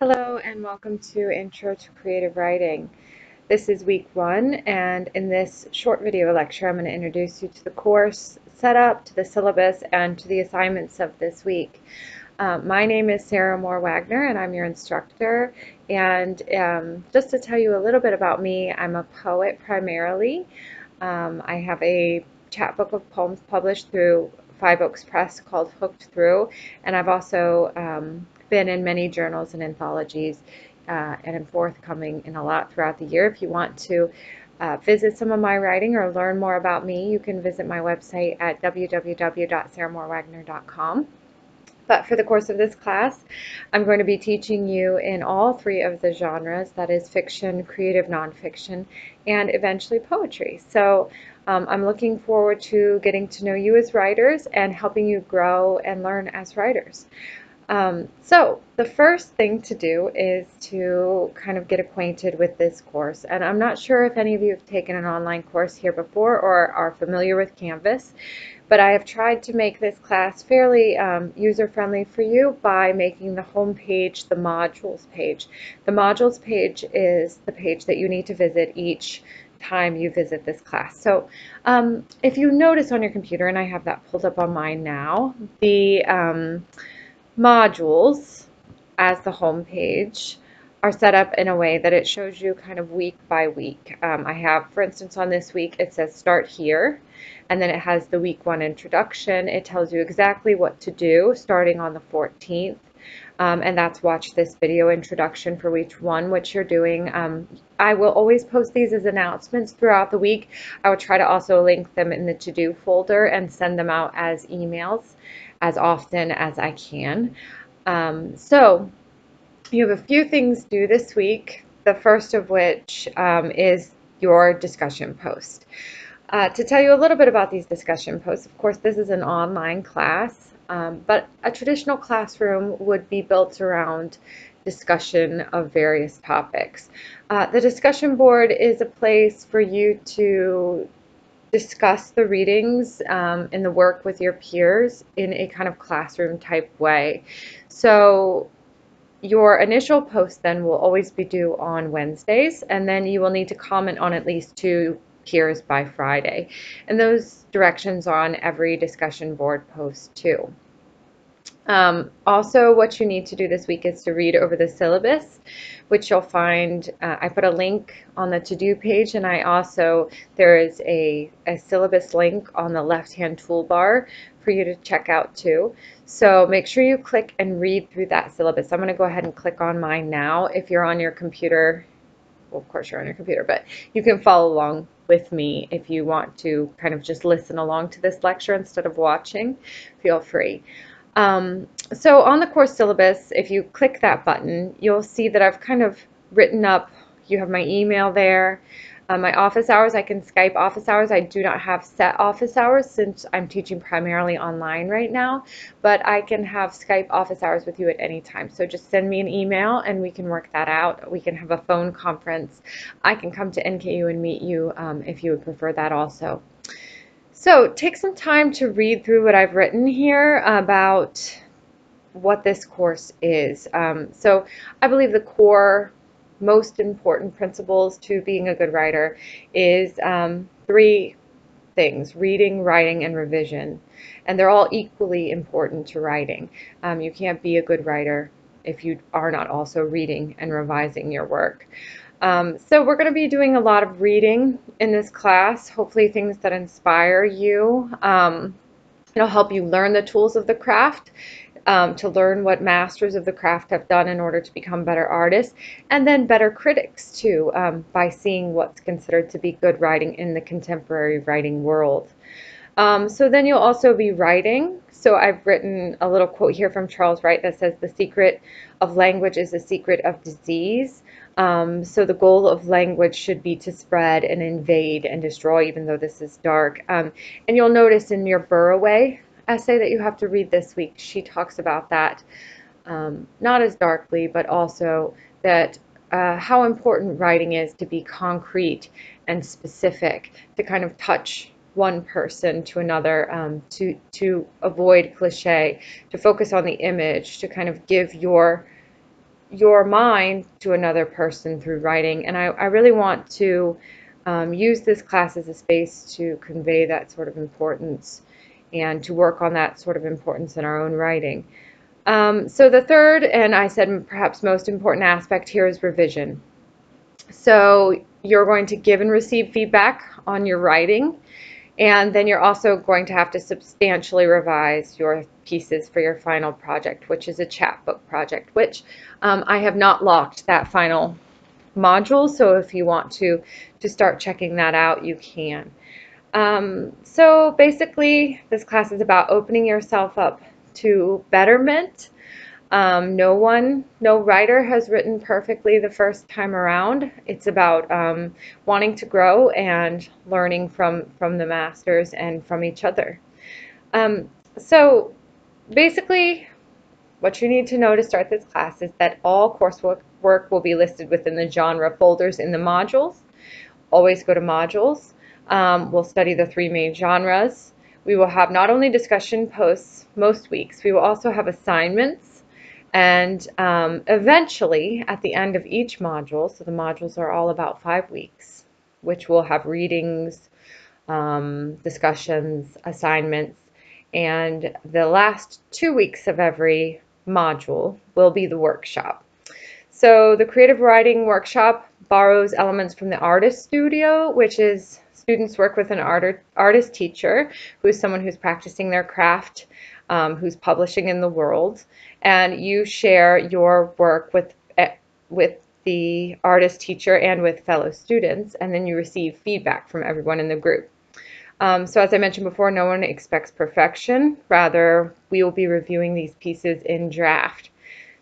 Hello and welcome to Intro to Creative Writing. This is week 1, and in this short video lecture I'm going to introduce you to the course setup, to the syllabus, and to the assignments of this week. My name is Sarah Moore Wagner and I'm your instructor, and just to tell you a little bit about me, I'm a poet primarily. I have a chapbook of poems published through Five Oaks Press called Hooked Through, and I've also been in many journals and anthologies, and am forthcoming in a lot throughout the year. If you want to visit some of my writing or learn more about me, you can visit my website at www.sarahmoorewagner.com. But for the course of this class, I'm going to be teaching you in all 3 of the genres, that is fiction, creative nonfiction, and eventually poetry. So I'm looking forward to getting to know you as writers and helping you grow and learn as writers. So the first thing to do is to kind of get acquainted with this course. And I'm not sure if any of you have taken an online course here before or are familiar with Canvas, but I have tried to make this class fairly user-friendly for you by making the home page the modules page. The modules page is the page that you need to visit each time you visit this class. So if you notice on your computer, and I have that pulled up on mine now, the modules as the home page are set up in a way that it shows you kind of week by week. I have, for instance, on this week, it says start here, and then it has the week 1 introduction. It tells you exactly what to do starting on the 14th, and that's watch this video introduction for each one, which you're doing. I will always post these as announcements throughout the week. I will try to also link them in the to-do folder and send them out as emails as often as I can. So you have a few things due this week, the first of which is your discussion post. To tell you a little bit about these discussion posts, of course, this is an online class, but a traditional classroom would be built around discussion of various topics. The discussion board is a place for you to discuss the readings and the work with your peers in a kind of classroom type way. So your initial post then will always be due on Wednesdays, and then you will need to comment on at least 2 peers by Friday. And those directions are on every discussion board post too. Also, what you need to do this week is to read over the syllabus, which you'll find, I put a link on the to-do page, and there is a syllabus link on the left-hand toolbar for you to check out too. So make sure you click and read through that syllabus. I'm going to go ahead and click on mine now. If you're on your computer, well, of course you're on your computer, but you can follow along with me if you want to kind of just listen along to this lecture instead of watching. Feel free. So on the course syllabus, if you click that button, you'll see that I've kind of written up, you have my email there, my office hours. I can Skype office hours. I do not have set office hours since I'm teaching primarily online right now, but I can have Skype office hours with you at any time. So just send me an email and we can work that out. We can have a phone conference. I can come to NKU and meet you if you would prefer that also. So take some time to read through what I've written here about what this course is. So I believe the core, most important principles to being a good writer is 3 things: reading, writing, and revision. And they're all equally important to writing. You can't be a good writer if you are not also reading and revising your work. So we're going to be doing a lot of reading in this class, hopefully things that inspire you. It'll help you learn the tools of the craft, to learn what masters of the craft have done in order to become better artists, and then better critics too, by seeing what's considered to be good writing in the contemporary writing world. So then you'll also be writing. So I've written a little quote here from Charles Wright that says, "The secret of language is the secret of disease." So the goal of language should be to spread and invade and destroy, even though this is dark. And you'll notice in your Burraway essay that you have to read this week, she talks about that, not as darkly, but also that how important writing is to be concrete and specific, to kind of touch one person to another, to avoid cliche, to focus on the image, to kind of give your your mind to another person through writing. And I really want to use this class as a space to convey that sort of importance and to work on that sort of importance in our own writing. So the third, and I said perhaps most important aspect here, is revision. So you're going to give and receive feedback on your writing, and then you're also going to have to substantially revise your pieces for your final project, which is a chapbook project, which I have not locked that final module, so if you want to start checking that out, you can. So basically, this class is about opening yourself up to betterment. No writer has written perfectly the first time around. It's about wanting to grow and learning from the masters and from each other. So basically, what you need to know to start this class is that all coursework will be listed within the genre folders in the modules. Always go to modules. We'll study the 3 main genres. We will have not only discussion posts most weeks, we will also have assignments, and eventually at the end of each module, so the modules are all about 5 weeks, which will have readings, discussions, assignments, and the last 2 weeks of every module will be the workshop. So the creative writing workshop borrows elements from the artist studio, which is students work with an artist teacher who is someone who's practicing their craft, who's publishing in the world, and you share your work with the artist teacher and with fellow students, and then you receive feedback from everyone in the group. So as I mentioned before, no one expects perfection. Rather, we will be reviewing these pieces in draft.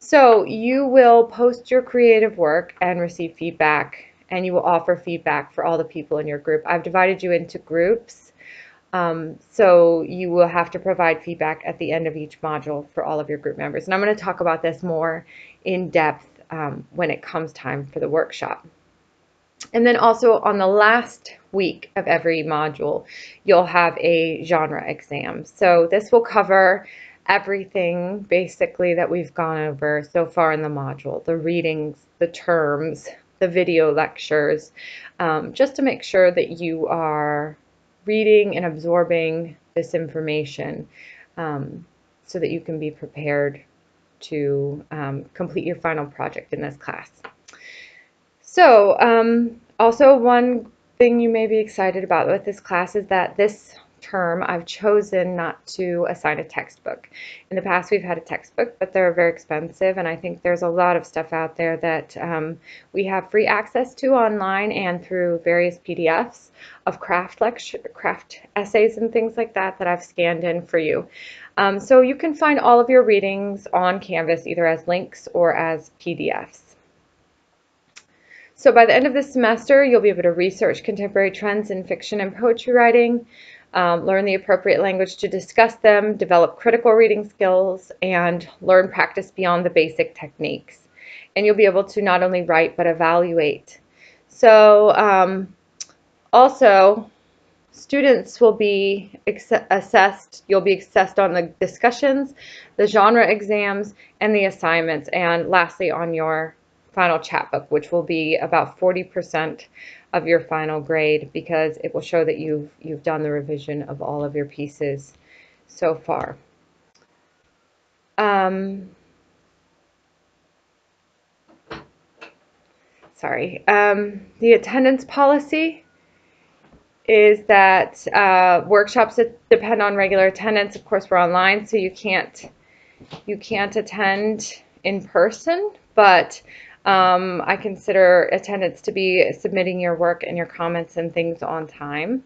So you will post your creative work and receive feedback, and you will offer feedback for all the people in your group. I've divided you into groups, so you will have to provide feedback at the end of each module for all of your group members. And I'm going to talk about this more in depth when it comes time for the workshop. And then also on the last week of every module, you'll have a genre exam. So this will cover everything basically that we've gone over so far in the module, the readings, the terms, the video lectures, just to make sure that you are reading and absorbing this information so that you can be prepared to complete your final project in this class. So, also one thing you may be excited about with this class is that this term I've chosen not to assign a textbook. In the past we've had a textbook, but they're very expensive, and I think there's a lot of stuff out there that we have free access to online and through various PDFs of craft essays and things like that that I've scanned in for you. So you can find all of your readings on Canvas either as links or as PDFs. So by the end of this semester, you'll be able to research contemporary trends in fiction and poetry writing, learn the appropriate language to discuss them, develop critical reading skills, and learn practice beyond the basic techniques. And you'll be able to not only write, but evaluate. So also, students will be assessed, you'll be assessed on the discussions, the genre exams, and the assignments, and lastly on your final chapbook, which will be about 40% of your final grade because it will show that you've done the revision of all of your pieces so far. The attendance policy is that workshops depend on regular attendance. Of course, we're online, so you can't attend in person, but I consider attendance to be submitting your work and your comments and things on time.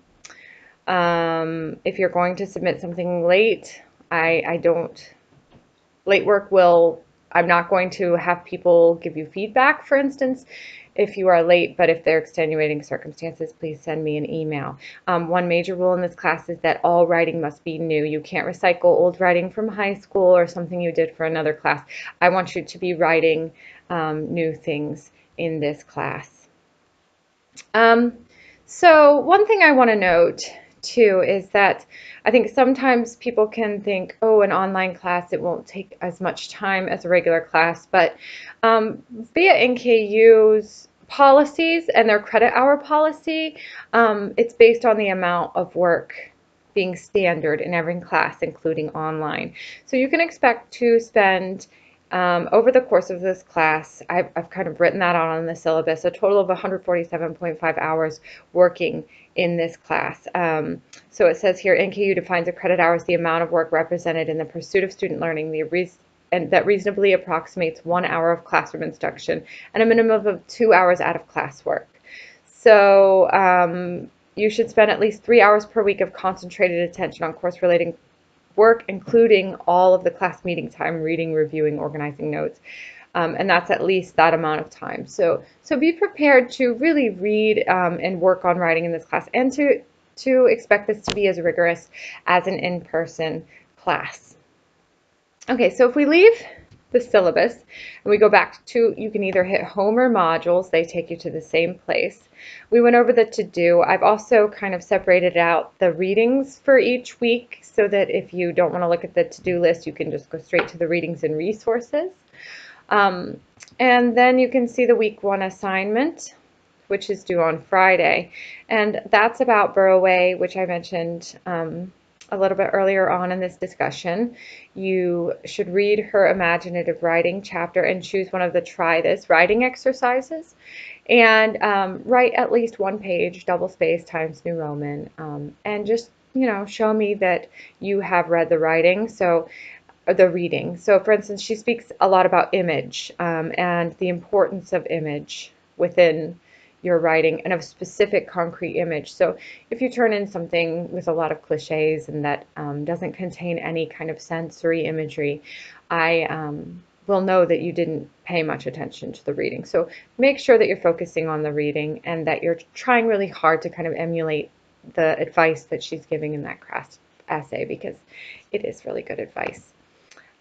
If you're going to submit something late, late work I'm not going to have people give you feedback, for instance, if you are late, but if there are extenuating circumstances, please send me an email. One major rule in this class is that all writing must be new. You can't recycle old writing from high school or something you did for another class. I want you to be writing new things in this class. So one thing I want to note too is that I think sometimes people can think, oh, an online class, it won't take as much time as a regular class, but via NKU's policies and their credit hour policy, it's based on the amount of work being standard in every class, including online. So you can expect to spend over the course of this class, I've kind of written that out on the syllabus, a total of 147.5 hours working in this class. So it says here, NKU defines a credit hour as the amount of work represented in the pursuit of student learning, and that reasonably approximates 1 hour of classroom instruction and a minimum of 2 hours out of class work. So you should spend at least 3 hours per week of concentrated attention on course-related work, including all of the class meeting time, reading, reviewing, organizing notes. And that's at least that amount of time. So be prepared to really read and work on writing in this class, and to expect this to be as rigorous as an in-person class. Okay, so if we leave the syllabus and we go back to, you can either hit home or modules, they take you to the same place. We went over the to-do. I've also kind of separated out the readings for each week so that if you don't want to look at the to-do list, you can just go straight to the readings and resources. And then you can see the week 1 assignment, which is due on Friday. And that's about Burroway, which I mentioned a little bit earlier on in this discussion. You should read her imaginative writing chapter and choose one of the try this writing exercises, and write at least 1 page, double space, Times New Roman, and just, you know, show me that you have read the writing. So the reading. So for instance, she speaks a lot about image and the importance of image within your writing and a specific concrete image. So if you turn in something with a lot of cliches and that doesn't contain any kind of sensory imagery, I will know that you didn't pay much attention to the reading. So make sure that you're focusing on the reading and that you're trying really hard to kind of emulate the advice that she's giving in that class essay, because it is really good advice.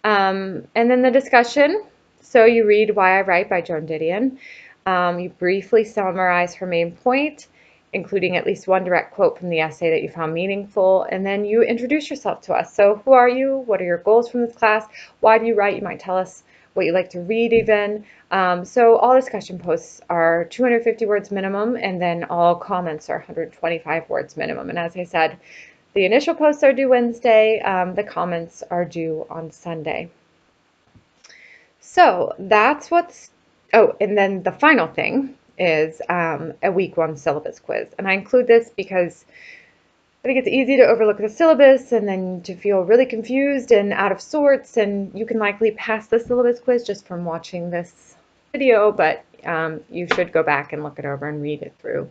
And then the discussion. So you read Why I Write by Joan Didion. You briefly summarize her main point, including at least 1 direct quote from the essay that you found meaningful, and then you introduce yourself to us. So who are you? What are your goals from this class? Why do you write? You might tell us what you like to read even. So all discussion posts are 250 words minimum, and then all comments are 125 words minimum. And as I said, the initial posts are due Wednesday, the comments are due on Sunday. So that's what's, oh, and then the final thing is a week 1 syllabus quiz. And I include this because I think it's easy to overlook the syllabus and then to feel really confused and out of sorts, and you can likely pass the syllabus quiz just from watching this video, but you should go back and look it over and read it through.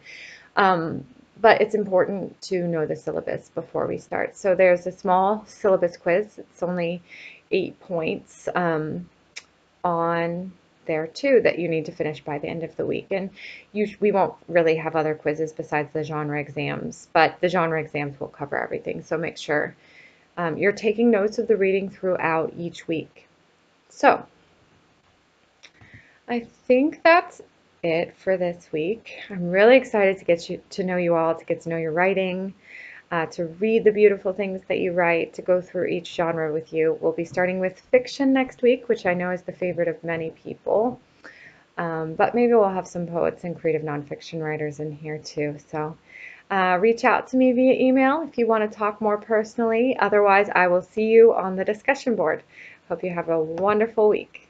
But it's important to know the syllabus before we start. So there's a small syllabus quiz. It's only 8 points on there too that you need to finish by the end of the week. And we won't really have other quizzes besides the genre exams, but the genre exams will cover everything. So make sure you're taking notes of the reading throughout each week. So I think that's it for this week. I'm really excited to get to know you all, to get to know your writing, to read the beautiful things that you write, to go through each genre with you. We'll be starting with fiction next week, which I know is the favorite of many people. But maybe we'll have some poets and creative nonfiction writers in here too. So reach out to me via email if you want to talk more personally. Otherwise, I will see you on the discussion board. Hope you have a wonderful week.